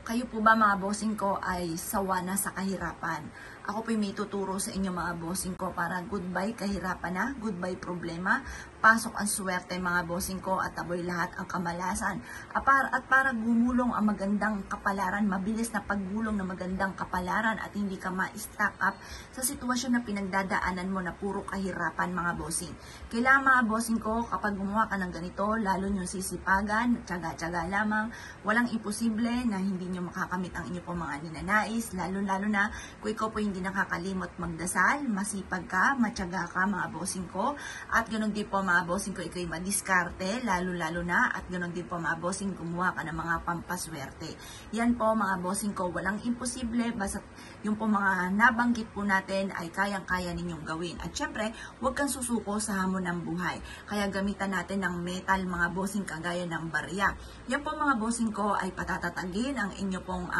Kayo po ba mga bossing ko ay sawa na sa kahirapan? Ako po may tuturo sa inyo mga bossing ko para goodbye kahirapan na, goodbye problema, pasok ang swerte mga bossing ko at taboy lahat ang kamalasan. At para gumulong ang magandang kapalaran, mabilis na paggulong ng magandang kapalaran at hindi ka ma-stack up sa sitwasyon na pinagdadaanan mo na puro kahirapan mga bossing. Kailangan mga bossing ko kapag gumawa ka ng ganito, lalo yung sisipagan, tsaga-tsaga lamang, walang imposible na hindi nyo makakamit ang inyo po mga ninanais, lalo-lalo na kung ikaw po hindi nakakalimot magdasal, masipag ka, matyaga ka mga bossing ko, at ganoon din po mga bossing ko, ikaw'y madiskarte, lalo-lalo na, at ganoon din po mga bossing, gumawa ka ng mga pampaswerte. Yan po mga bossing ko, walang imposible, basta yung po mga nabanggit po natin ay kayang-kaya ninyong gawin. At syempre, huwag kang susuko sa hamon ng buhay. Kaya gamitan natin ng metal mga bossing kagaya ng barya. Yan po mga bossing ko ay patatatagin ang inyo pong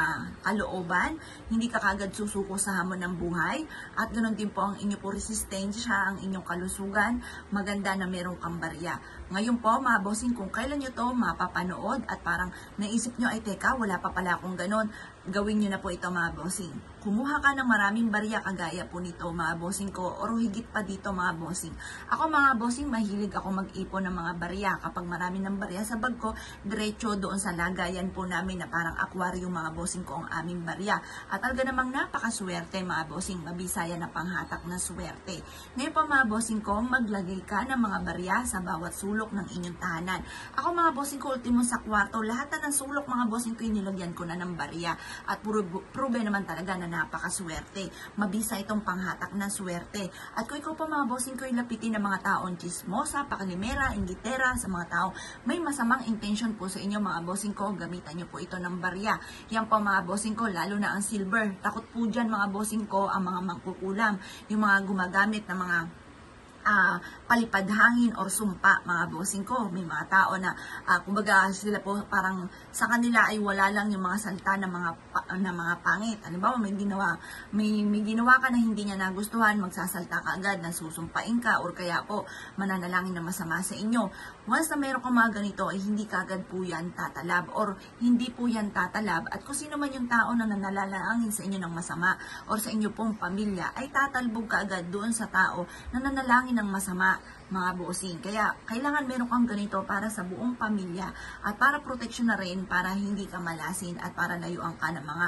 kalooban, hindi ka kagad susuko sa hamon ng buhay, at ganoon din po ang inyo po resistensya, ang inyong kalusugan, maganda na merong kang barya. Ngayon po mga bossing, kung kailan nyo to mapapanood at parang naisip nyo ay teka, wala pa pala akong ganon, gawin nyo na po ito mga bossing. Kumuha ka ng maraming barya kagaya po nito mga bossing ko, o higit pa dito mga bossing. Ako mga bossing, mahilig ako mag-ipon ng mga barya. Kapag marami ng barya sa bag ko, diretso doon sa lagayan po namin na parang aquarium mga bossing ko ang aming barya. At talaga namang napakaswerte mga bossing, mabisaya na panghatak na swerte. Ngayon po mga bossing ko, maglagay ka ng mga barya sa bawat sulok ng inyong tahanan. Ako mga bossing ko, ultimo sa kwarto, lahat na ng sulok mga bossing ko, inilagyan ko na ng barya. At prove naman talaga na napakaswerte. Mabisa itong panghatak na swerte. At kung ikaw po mga bossing ko, lapitin ng mga taong chismosa, pakalimera, inggitera, sa mga tao may masamang intention po sa inyo mga bossing ko, gamitan nyo po ito ng barya. Yan po mga bossing ko, lalo na ang silver. Takot po dyan mga bossing ko ang mga mangkukulam, yung mga gumagamit ng mga palipadhangin or sumpa mga bossing ko. May mga tao na kumbaga sila po parang sa kanila ay wala lang yung mga salita ng mga pangit. Halimbawa may ginawa ka na hindi niya nagustuhan, magsasalta ka agad, nasusumpain ka, or kaya po mananalangin na masama sa inyo. Once na meron kang mga ganito ay hindi kagad po yan tatalab, or hindi po yan tatalab, at kung sino man yung tao na nananalangin sa inyo ng masama or sa inyo pong pamilya ay tatalbog ka agad doon sa tao na nanalangin ng masama mga bossing. Kaya kailangan meron kang ganito para sa buong pamilya at para proteksyon na rin, para hindi ka malasin at para layuan ka ng mga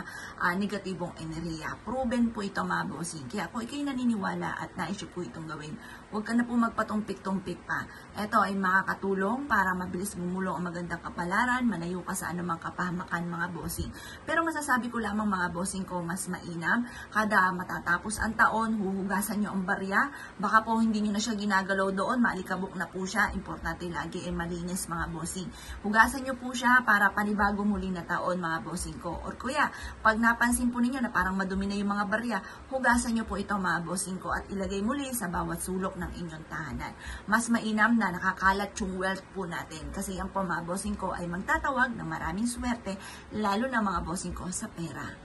negatibong enerhiya. Proven po ito mga bossing. Kaya kung ikaw'y naniniwala at naisip po itong gawin, huwag ka na po magpatumpik-tumpik pa. Ito ay makakatulong para mabilis gumulong ang magandang kapalaran, malayo ka sa anumang kapahamakan mga bossing. Pero masasabi ko lamang mga bossing ko, mas mainam kada matatapos ang taon, huhugasan nyo ang barya. Baka po hindi nyo na siya ginagalaw doon, maalikabok na po siya. Importante lagi ay malinis mga bossing. Hugasan nyo po siya para panibago muli na taon mga bossing ko. Or kuya, pag napansin po ninyo na parang madumi na yung mga barya, hugasan nyo po ito mga bossing ko at ilagay muli sa bawat sulok ng inyong tahanan. Mas mainam na nakakalat yung wealth po natin. Kasi yan po mga bossing ko ay magtatawag ng maraming swerte, lalo na mga bossing ko sa pera.